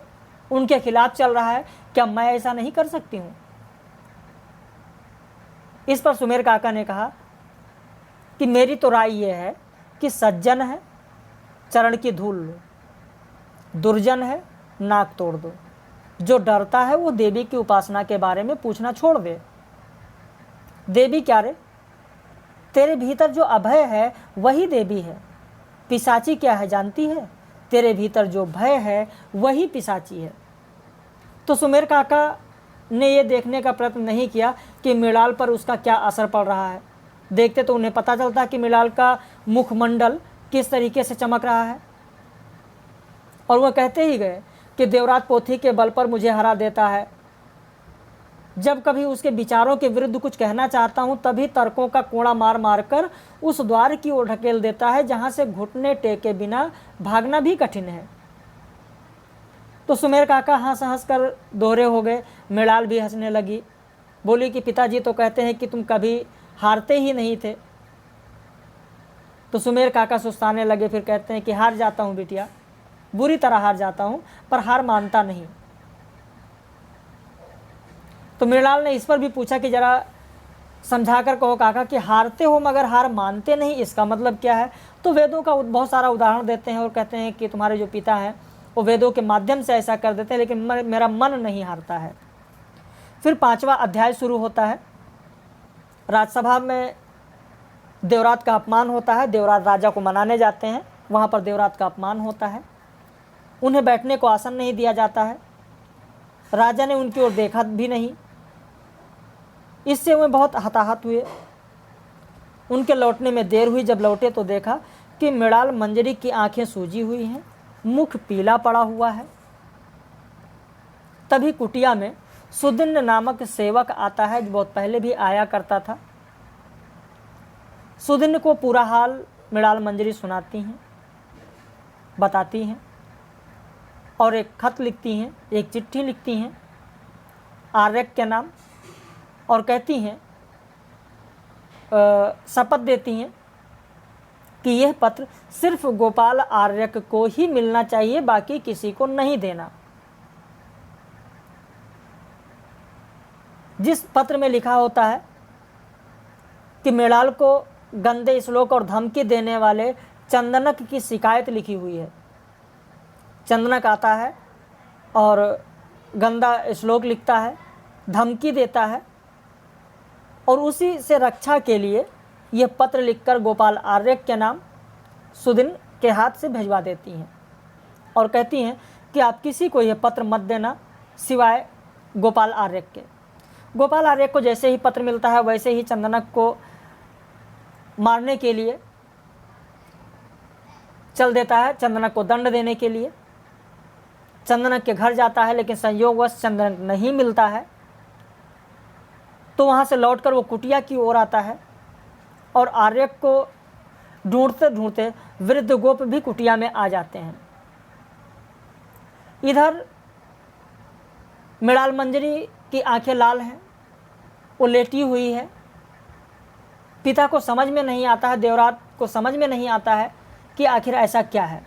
A: उनके खिलाफ चल रहा है, क्या मैं ऐसा नहीं कर सकती हूँ? इस पर सुमेर काका ने कहा कि मेरी तो राय ये है कि सज्जन है चरण की धूल लो, दुर्जन है नाक तोड़ दो। जो डरता है वो देवी की उपासना के बारे में पूछना छोड़ दे। देवी क्या रे? तेरे भीतर जो अभय है वही देवी है। पिशाची क्या है जानती है? तेरे भीतर जो भय है वही पिशाची है। तो सुमेर काका ने ये देखने का प्रयत्न नहीं किया कि मृणाल पर उसका क्या असर पड़ रहा है। देखते तो उन्हें पता चलता कि मृणाल का मुखमंडल किस तरीके से चमक रहा है, और वह कहते ही गए कि देवरात पोथी के बल पर मुझे हरा देता है। जब कभी उसके विचारों के विरुद्ध कुछ कहना चाहता हूँ तभी तर्कों का कोड़ा मार मार कर उस द्वार की ओर ढकेल देता है जहाँ से घुटने टेके बिना भागना भी कठिन है। तो सुमेर काका हंस हंस कर दोहरे हो गए। मृणाल भी हंसने लगी, बोली कि पिताजी तो कहते हैं कि तुम कभी हारते ही नहीं थे। तो सुमेर काका सुस्ताने लगे, फिर कहते हैं कि हार जाता हूँ बिटिया, बुरी तरह हार जाता हूँ, पर हार मानता नहीं। तो मृणाल ने इस पर भी पूछा कि जरा समझा कर कहो काका कि हारते हो मगर हार मानते नहीं, इसका मतलब क्या है? तो वेदों का बहुत सारा उदाहरण देते हैं और कहते हैं कि तुम्हारे जो पिता हैं वो वेदों के माध्यम से ऐसा कर देते हैं, लेकिन मेरा मन नहीं हारता है। फिर 5वां अध्याय शुरू होता है। राजसभा में देवरात का अपमान होता है। देवरात राजा को मनाने जाते हैं, वहाँ पर देवरात का अपमान होता है। उन्हें बैठने को आसन नहीं दिया जाता है। राजा ने उनकी ओर देखा भी नहीं। इससे वे बहुत हताहत हुए। उनके लौटने में देर हुई। जब लौटे तो देखा कि मृणाल मंजरी की आंखें सूजी हुई हैं, मुख पीला पड़ा हुआ है। तभी कुटिया में सुदिन नामक सेवक आता है, जो बहुत पहले भी आया करता था। सुदिन को पूरा हाल मृणाल मंजरी सुनाती हैं, बताती हैं, और एक खत लिखती हैं, एक चिट्ठी लिखती हैं आर्यक के नाम, और कहती हैं, शपथ देती हैं कि यह पत्र सिर्फ गोपाल आर्यक को ही मिलना चाहिए, बाकी किसी को नहीं देना। जिस पत्र में लिखा होता है कि मृणाल को गंदे श्लोक और धमकी देने वाले चंदनक की शिकायत लिखी हुई है। चंदनक आता है और गंदा श्लोक लिखता है, धमकी देता है, और उसी से रक्षा के लिए यह पत्र लिखकर गोपाल आर्यक के नाम सुदिन के हाथ से भिजवा देती हैं और कहती हैं कि आप किसी को यह पत्र मत देना सिवाय गोपाल आर्यक के। गोपाल आर्यक को जैसे ही पत्र मिलता है वैसे ही चंदनक को मारने के लिए चल देता है, चंदनक को दंड देने के लिए। चंदनक के घर जाता है, लेकिन संयोगवश चंदनक नहीं मिलता है। तो वहाँ से लौटकर वो कुटिया की ओर आता है और आर्यक को ढूंढते ढूंढते वृद्ध गोप भी कुटिया में आ जाते हैं। इधर मृणाल मंजरी की आंखें लाल हैं, वो लेटी हुई है। पिता को समझ में नहीं आता है, देवरात को समझ में नहीं आता है कि आखिर ऐसा क्या है।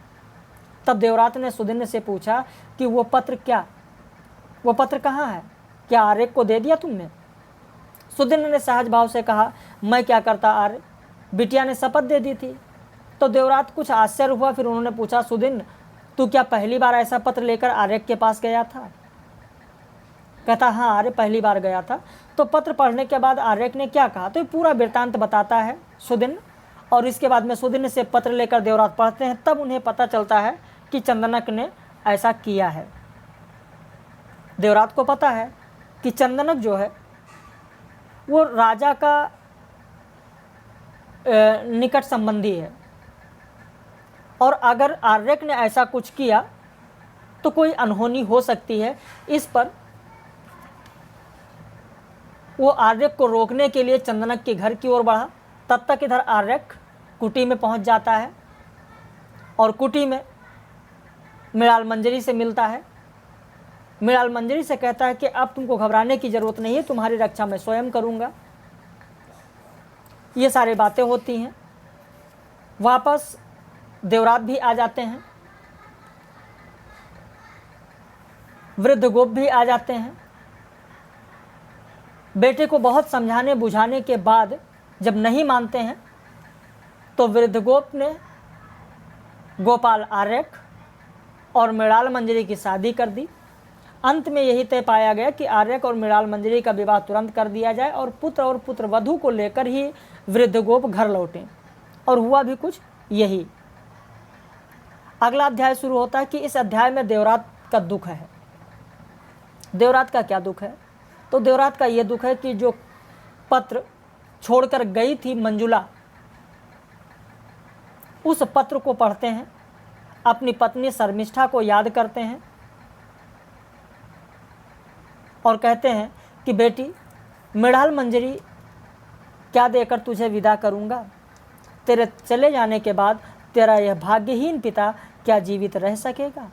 A: तब देवरात ने सुदिन से पूछा कि वो पत्र कहाँ है? क्या आर्यक को दे दिया तुमने? सुदिन ने सहज भाव से कहा, मैं क्या करता आर्य, बिटिया ने शपथ दे दी थी। तो देवरात कुछ आश्चर्य हुआ। फिर उन्होंने पूछा, सुदिन तू क्या पहली बार ऐसा पत्र लेकर आर्यक के पास गया था? कहता, हाँ आर्य, पहली बार गया था। तो पत्र पढ़ने के बाद आर्यक ने क्या कहा? तो ये पूरा वृत्तांत बताता है सुदिन, और इसके बाद में सुदिन से पत्र लेकर देवरात पढ़ते हैं। तब उन्हें पता चलता है कि चंदनक ने ऐसा किया है। देवरात को पता है कि चंदनक जो है वो राजा का निकट संबंधी है, और अगर आर्यक ने ऐसा कुछ किया तो कोई अनहोनी हो सकती है। इस पर वो आर्यक को रोकने के लिए चंदनक के घर की ओर बढ़ा। तब तक इधर आर्यक कुटी में पहुंच जाता है और कुटी में मृणाल मंजरी से मिलता है। मृणाल मंजरी से कहता है कि अब तुमको घबराने की ज़रूरत नहीं है, तुम्हारी रक्षा मैं स्वयं करूँगा। ये सारी बातें होती हैं। वापस देवरात भी आ जाते हैं, वृद्ध गोप भी आ जाते हैं। बेटे को बहुत समझाने बुझाने के बाद जब नहीं मानते हैं तो वृद्धगोप ने गोपाल आर्यक और मृणाल मंजरी की शादी कर दी। अंत में यही तय पाया गया कि आर्यक और मृणाल मंजरी का विवाह तुरंत कर दिया जाए और पुत्र वधू को लेकर ही वृद्धगोप घर लौटे, और हुआ भी कुछ यही। अगला अध्याय शुरू होता है कि इस अध्याय में देवरात का दुख है। देवरात का क्या दुख है? तो देवरात का ये दुख है कि जो पत्र छोड़कर गई थी मंजुला, उस पत्र को पढ़ते हैं, अपनी पत्नी शर्मिष्ठा को याद करते हैं और कहते हैं कि बेटी, मृणाल मंजरी क्या देकर तुझे विदा करूंगा? तेरे चले जाने के बाद तेरा यह भाग्यहीन पिता क्या जीवित रह सकेगा?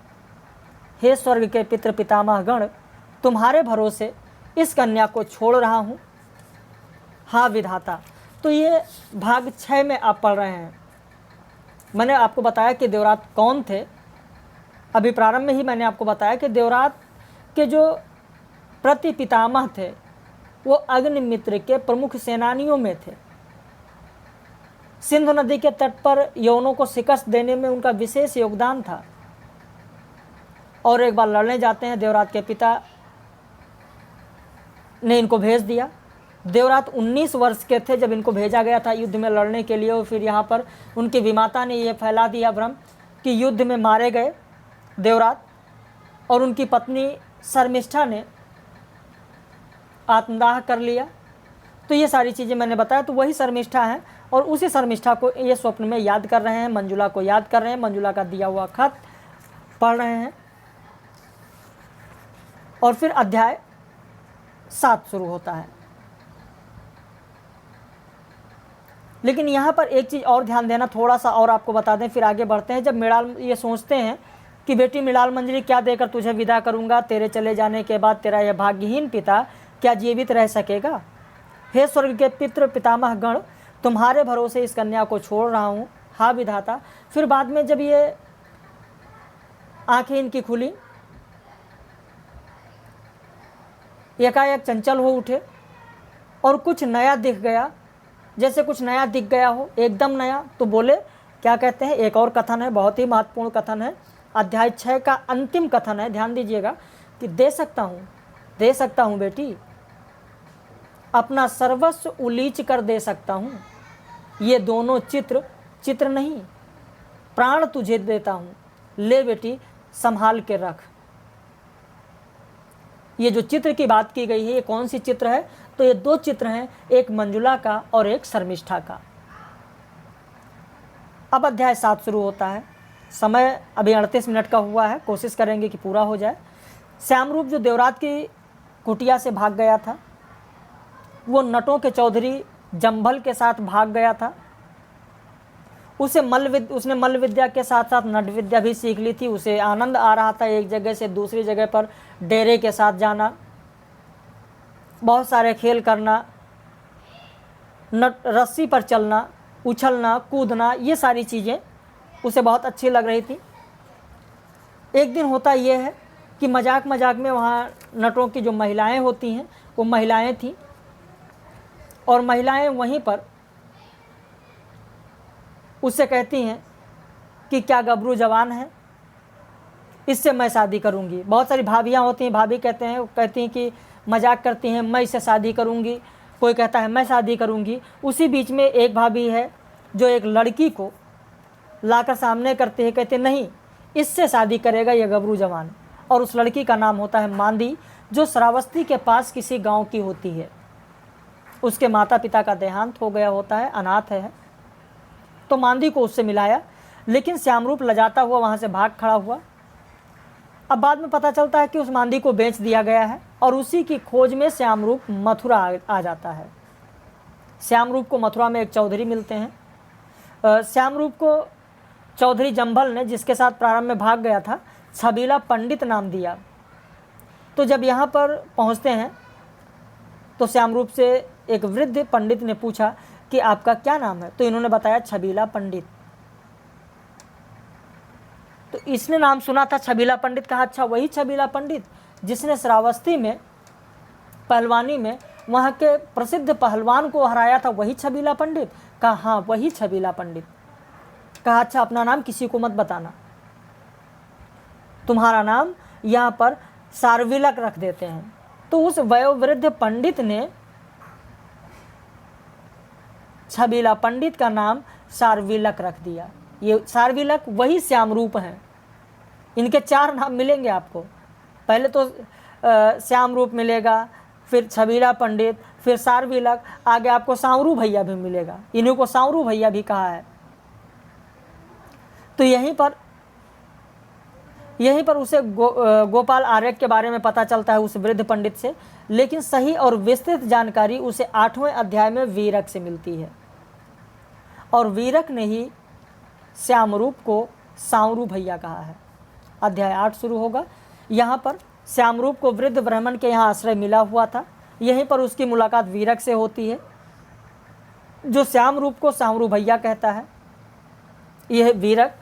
A: हे स्वर्ग के पितृ पितामह गण, तुम्हारे भरोसे इस कन्या को छोड़ रहा हूँ। हाँ विधाता। तो ये भाग 6 में आप पढ़ रहे हैं। मैंने आपको बताया कि देवरात कौन थे। अभी प्रारंभ में ही मैंने आपको बताया कि देवरात के जो प्रति पितामह थे वो अग्निमित्र के प्रमुख सेनानियों में थे। सिंधु नदी के तट पर यवनों को शिकस्त देने में उनका विशेष योगदान था। और एक बार लड़ने जाते हैं, देवरात के पिता ने इनको भेज दिया। देवरात 19 वर्ष के थे जब इनको भेजा गया था युद्ध में लड़ने के लिए, और फिर यहाँ पर उनकी विमाता ने यह फैला दिया भ्रम कि युद्ध में मारे गए देवरात, और उनकी पत्नी शर्मिष्ठा ने आत्मदाह कर लिया। तो ये सारी चीज़ें मैंने बताया। तो वही शर्मिष्ठा है, और उसी शर्मिष्ठा को ये स्वप्न में याद कर रहे हैं, मंजुला को याद कर रहे हैं, मंजुला का दिया हुआ खत पढ़ रहे हैं। और फिर अध्याय 7 शुरू होता है। लेकिन यहाँ पर एक चीज़ और ध्यान देना, थोड़ा सा और आपको बता दें, फिर आगे बढ़ते हैं। जब मृणाल ये सोचते हैं कि बेटी मृणाल मंजरी क्या देकर तुझे विदा करूँगा? तेरे चले जाने के बाद तेरा यह भाग्यहीन पिता क्या जीवित रह सकेगा? हे स्वर्ग के पितृ पितामह गण, तुम्हारे भरोसे इस कन्या को छोड़ रहा हूँ। हाँ विधाता। फिर बाद में जब ये आंखें इनकी खुली, एकाएक चंचल हो उठे और कुछ नया दिख गया, जैसे कुछ नया दिख गया हो, एकदम नया। तो बोले, क्या कहते हैं? एक और कथन है, बहुत ही महत्वपूर्ण कथन है, अध्याय 6 का अंतिम कथन है। ध्यान दीजिएगा कि दे सकता हूँ बेटी, अपना सर्वस्व उलीच कर दे सकता हूँ। ये दोनों चित्र नहीं, प्राण तुझे देता हूँ। ले बेटी, संभाल के रख। ये जो चित्र की बात की गई है, ये कौन सी चित्र है? तो ये 2 चित्र हैं, एक मंजुला का और एक शर्मिष्ठा का। अब अध्याय 7 शुरू होता है। समय अभी 38 मिनट का हुआ है, कोशिश करेंगे कि पूरा हो जाए। श्यामरूप जो देवरात की कुटिया से भाग गया था, वो नटों के चौधरी जंभल के साथ भाग गया था। उसने मल्ल विद्या के साथ साथ नट विद्या भी सीख ली थी। उसे आनंद आ रहा था एक जगह से दूसरी जगह पर डेरे के साथ जाना, बहुत सारे खेल करना, रस्सी पर चलना, उछलना, कूदना, ये सारी चीज़ें उसे बहुत अच्छी लग रही थी। एक दिन होता यह है कि मजाक में वहाँ नटों की जो महिलाएं होती हैं, वो महिलाएं थीं, और महिलाएं वहीं पर उससे कहती हैं कि क्या गबरू जवान है, इससे मैं शादी करूंगी। बहुत सारी भाभियां होती हैं, भाभी कहती हैं कि मजाक करती हैं, मैं इससे शादी करूंगी। कोई कहता है मैं शादी करूंगी। उसी बीच में एक भाभी है जो एक लड़की को लाकर सामने करती है, कहते नहीं, इससे शादी करेगा ये गबरू जवान। और उस लड़की का नाम होता है मांदी, जो श्रावस्ती के पास किसी गाँव की होती है। उसके माता पिता का देहांत हो गया होता है, अनाथ है। तो मांदी को उससे मिलाया, लेकिन श्यामरूप लजाता हुआ वहाँ से भाग खड़ा हुआ। अब बाद में पता चलता है कि उस मांदी को बेच दिया गया है, और उसी की खोज में श्यामरूप मथुरा आ जाता है। श्यामरूप को मथुरा में एक चौधरी मिलते हैं। श्यामरूप को चौधरी जंभल ने, जिसके साथ प्रारंभ में भाग गया था, छबीला पंडित नाम दिया। तो जब यहाँ पर पहुँचते हैं तो श्यामरूप से एक वृद्ध पंडित ने पूछा कि आपका क्या नाम है? तो इन्होंने बताया छबीला पंडित। तो इसने नाम सुना था छबीला पंडित, कहा अच्छा वही छबीला पंडित जिसने श्रावस्ती में पहलवानी में वहाँ के प्रसिद्ध पहलवान को हराया था, वही छबीला पंडित? कहा हाँ वही छबीला पंडित। कहा अच्छा अपना नाम किसी को मत बताना, तुम्हारा नाम यहाँ पर सारविलक रख देते हैं। तो उस वयोवृद्ध पंडित ने छबीला पंडित का नाम सारविलक रख दिया। ये सारविलक वही श्यामरूप हैं। इनके 4 नाम मिलेंगे आपको, पहले तो श्यामरूप मिलेगा, फिर छबीला पंडित, फिर सारविलक, आगे आपको सांवरू भैया भी मिलेगा। इन्हीं को सांवरू भैया भी कहा है। तो यहीं पर उसे गोपाल आर्य के बारे में पता चलता है, उस वृद्ध पंडित से। लेकिन सही और विस्तृत जानकारी उसे 8वें अध्याय में वीरक से मिलती है, और वीरक ने ही श्यामरूप को सांवरू भैया कहा है। अध्याय 8 शुरू होगा। यहाँ पर श्यामरूप को वृद्ध ब्राह्मण के यहाँ आश्रय मिला हुआ था। यहीं पर उसकी मुलाकात वीरक से होती है, जो श्यामरूप को सांवरू भैया कहता है। यह वीरक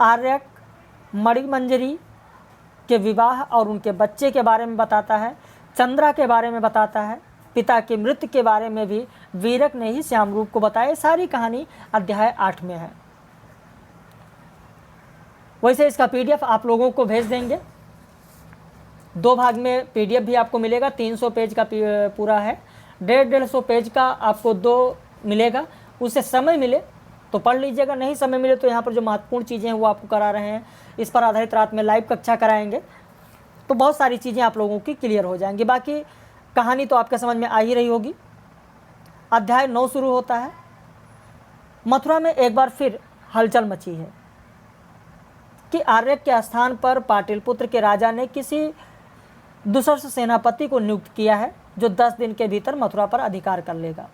A: आर्यक मणिमंजरी के विवाह और उनके बच्चे के बारे में बताता है, चंद्रा के बारे में बताता है, पिता की मृत्यु के बारे में भी वीरक ने ही श्यामरूप को बताया। सारी कहानी अध्याय 8 में है। वैसे इसका PDF आप लोगों को भेज देंगे। 2 भाग में PDF भी आपको मिलेगा। 300 पेज का पूरा है, 150 पेज का आपको 2 मिलेगा। उससे समय मिले तो पढ़ लीजिएगा, नहीं समय मिले तो यहाँ पर जो महत्वपूर्ण चीज़ें हैं वो आपको करा रहे हैं। इस पर आधारित रात में लाइव कक्षा कराएंगे, तो बहुत सारी चीज़ें आप लोगों की क्लियर हो जाएंगी। बाकी कहानी तो आपके समझ में आ ही रही होगी। अध्याय 9 शुरू होता है। मथुरा में एक बार फिर हलचल मची है कि आर्य के स्थान पर पाटलिपुत्र के राजा ने किसी दुसर्स सेनापति को नियुक्त किया है, जो 10 दिन के भीतर मथुरा पर अधिकार कर लेगा।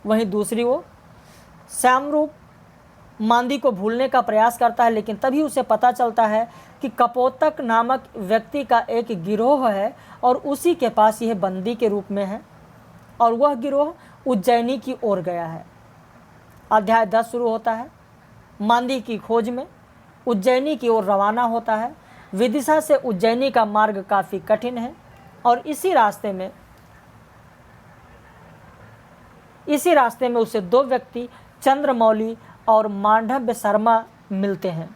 A: वहीं दूसरी ओर श्यामरूप मांदी को भूलने का प्रयास करता है, लेकिन तभी उसे पता चलता है कि कपोतक नामक व्यक्ति का एक गिरोह है और उसी के पास यह बंदी के रूप में है, और वह गिरोह उज्जैनी की ओर गया है। अध्याय 10 शुरू होता है। मांदी की खोज में उज्जैनी की ओर रवाना होता है। विदिशा से उज्जैनी का मार्ग काफ़ी कठिन है, और इसी रास्ते में उसे 2 व्यक्ति चंद्रमौली और मांडव्य शर्मा मिलते हैं।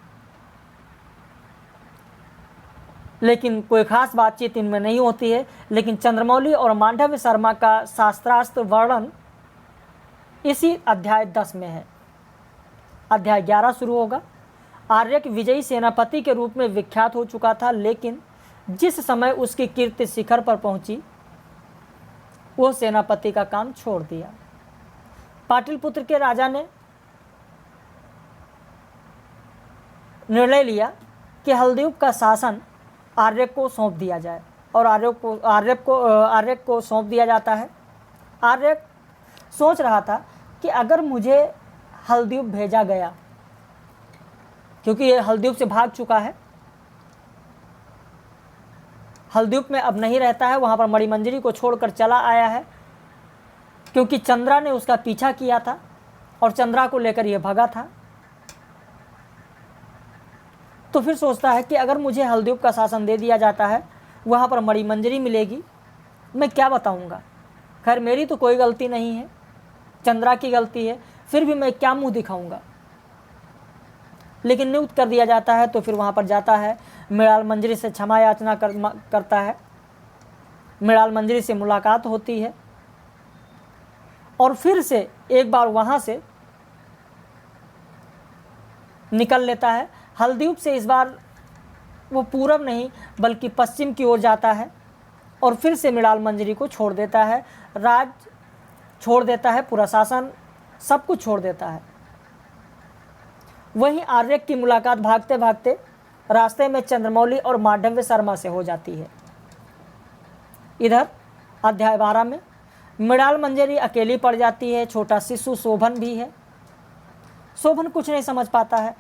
A: लेकिन कोई खास बातचीत इनमें नहीं होती है। लेकिन चंद्रमौली और मांडव्य शर्मा का शास्त्रार्थ वर्णन इसी अध्याय 10 में है। अध्याय 11 शुरू होगा। आर्यक विजयी सेनापति के रूप में विख्यात हो चुका था, लेकिन जिस समय उसकी कीर्ति शिखर पर पहुंची, वो सेनापति का काम छोड़ दिया। पाटलिपुत्र के राजा ने निर्णय लिया कि हल्दीव का शासन आर्यक को सौंप दिया जाए, और आर्यक को सौंप दिया जाता है। आर्यक सोच रहा था कि अगर मुझे हल्दीव भेजा गया, क्योंकि ये हल्दीव से भाग चुका है, हल्दीव में अब नहीं रहता है, वहाँ पर मणिमंजरी को छोड़कर चला आया है, क्योंकि चंद्रा ने उसका पीछा किया था और चंद्रा को लेकर यह भगा था। तो फिर सोचता है कि अगर मुझे हल्दीव का शासन दे दिया जाता है, वहाँ पर मणिमंजरी मिलेगी, मैं क्या बताऊँगा। खैर मेरी तो कोई गलती नहीं है, चंद्रा की गलती है, फिर भी मैं क्या मुंह दिखाऊंगा। लेकिन नियुक्त कर दिया जाता है, तो फिर वहाँ पर जाता है, मृणाल मंजरी से क्षमा याचना करता है। मृणाल मंजरी से मुलाकात होती है, और फिर से एक बार वहाँ से निकल लेता है। हल्दीव से इस बार वो पूरब नहीं बल्कि पश्चिम की ओर जाता है, और फिर से मृणाल मंजरी को छोड़ देता है, राज छोड़ देता है, पूरा शासन सब कुछ छोड़ देता है। वहीं आर्यक की मुलाकात भागते भागते रास्ते में चंद्रमौली और मांडव्य शर्मा से हो जाती है। इधर अध्याय 12 में मृणाल मंजरी अकेली पड़ जाती है। छोटा शिशु शोभन भी है। शोभन कुछ नहीं समझ पाता है,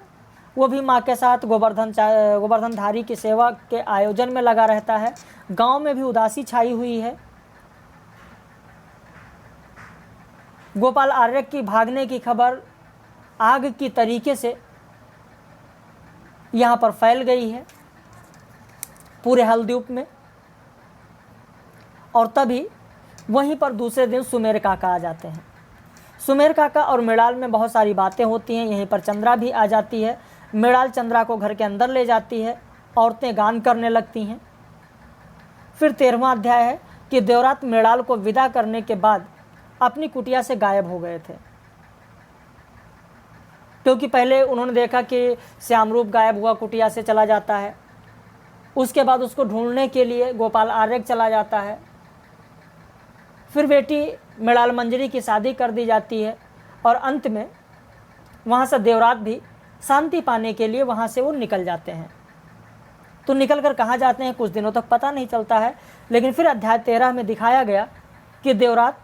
A: वो भी माँ के साथ गोवर्धनधारी की सेवा के आयोजन में लगा रहता है। गांव में भी उदासी छाई हुई है। गोपाल आर्यक की भागने की खबर आग की तरीके से यहाँ पर फैल गई है पूरे हल्दीव में, और तभी वहीं पर दूसरे दिन सुमेर काका आ जाते हैं। सुमेर काका और मृणाल में बहुत सारी बातें होती हैं। यहीं पर चंद्रा भी आ जाती है। मृणाल चंद्रा को घर के अंदर ले जाती है। औरतें गान करने लगती हैं। फिर 13वां अध्याय है कि देवरात मृणाल को विदा करने के बाद अपनी कुटिया से गायब हो गए थे, क्योंकि पहले उन्होंने देखा कि श्यामरूप गायब हुआ, कुटिया से चला जाता है। उसके बाद उसको ढूंढने के लिए गोपाल आर्य चला जाता है। फिर बेटी मृणाल मंजरी की शादी कर दी जाती है और अंत में वहाँ से देवरात भी शांति पाने के लिए वहाँ से वो निकल जाते हैं। तो निकल कर कहाँ जाते हैं कुछ दिनों तक पता नहीं चलता है, लेकिन फिर अध्याय 13 में दिखाया गया कि देवरात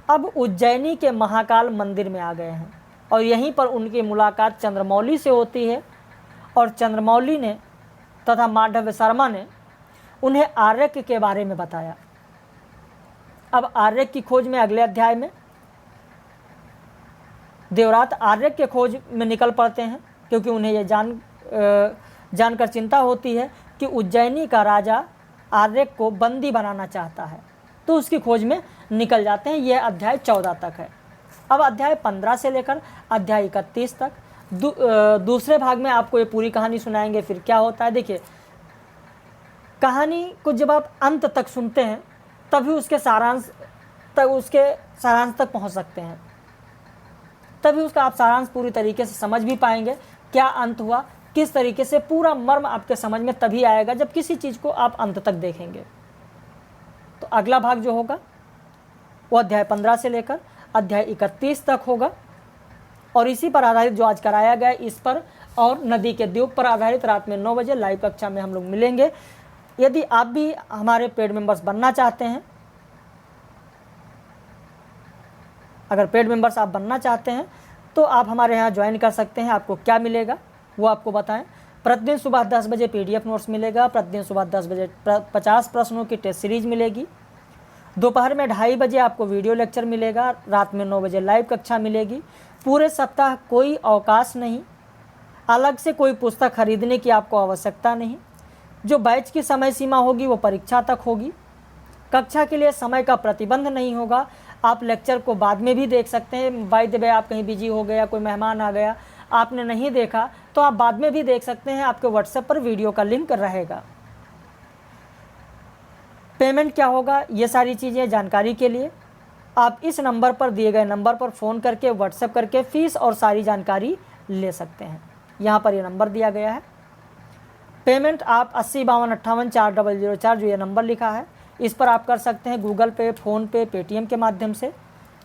A: अब उज्जैनी के महाकाल मंदिर में आ गए हैं और यहीं पर उनकी मुलाकात चंद्रमौली से होती है और चंद्रमौली ने तथा माधव शर्मा ने उन्हें आर्यक के बारे में बताया। अब आर्यक की खोज में अगले अध्याय में देवरात आर्यक के खोज में निकल पड़ते हैं, क्योंकि उन्हें यह जानकर चिंता होती है कि उज्जैनी का राजा आर्यक को बंदी बनाना चाहता है, तो उसकी खोज में निकल जाते हैं। यह अध्याय 14 तक है। अब अध्याय 15 से लेकर अध्याय 31 तक दूसरे भाग में आपको ये पूरी कहानी सुनाएंगे। फिर क्या होता है, देखिए कहानी को जब आप अंत तक सुनते हैं तभी उसके सारांश तक पहुंच सकते हैं, तभी उसका आप सारांश पूरी तरीके से समझ भी पाएंगे। क्या अंत हुआ, किस तरीके से, पूरा मर्म आपके समझ में तभी आएगा जब किसी चीज़ को आप अंत तक देखेंगे। तो अगला भाग जो होगा वो अध्याय 15 से लेकर अध्याय 31 तक होगा और इसी पर आधारित जो आज कराया गया इस पर और नदी के द्वीप पर आधारित रात में 9 बजे लाइव कक्षा में हम लोग मिलेंगे। यदि आप भी हमारे पेड मेंबर्स बनना चाहते हैं, अगर पेड मेंबर्स आप बनना चाहते हैं तो आप हमारे यहाँ ज्वाइन कर सकते हैं। आपको क्या मिलेगा वो आपको बताएं। प्रतिदिन सुबह 10 बजे PDF नोट्स मिलेगा। प्रतिदिन सुबह 10 बजे 50 प्रश्नों की टेस्ट सीरीज मिलेगी। दोपहर में 2:30 बजे आपको वीडियो लेक्चर मिलेगा। रात में 9 बजे लाइव कक्षा मिलेगी। पूरे सप्ताह कोई अवकाश नहीं, अलग से कोई पुस्तक खरीदने की आपको आवश्यकता नहीं। जो बैच की समय सीमा होगी वो परीक्षा तक होगी। कक्षा के लिए समय का प्रतिबंध नहीं होगा। आप लेक्चर को बाद में भी देख सकते हैं। बाय द वे आप कहीं बिजी हो गया, कोई मेहमान आ गया, आपने नहीं देखा तो आप बाद में भी देख सकते हैं। आपके व्हाट्सएप पर वीडियो का लिंक रहेगा। पेमेंट क्या होगा, ये सारी चीज़ें जानकारी के लिए आप इस नंबर पर, दिए गए नंबर पर फ़ोन करके व्हाट्सएप करके फ़ीस और सारी जानकारी ले सकते हैं। यहाँ पर ये नंबर दिया गया है। पेमेंट आप 80 52 58 4004 जो ये नंबर लिखा है इस पर आप कर सकते हैं, गूगल पे, फ़ोन पे, पेटीएम के माध्यम से।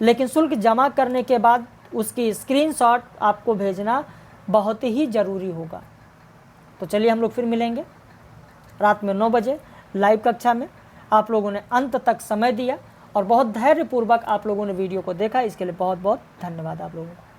A: लेकिन शुल्क जमा करने के बाद उसकी स्क्रीनशॉट आपको भेजना बहुत ही ज़रूरी होगा। तो चलिए हम लोग फिर मिलेंगे रात में 9 बजे लाइव कक्षा में। आप लोगों ने अंत तक समय दिया और बहुत धैर्यपूर्वक आप लोगों ने वीडियो को देखा, इसके लिए बहुत बहुत धन्यवाद आप लोगों को।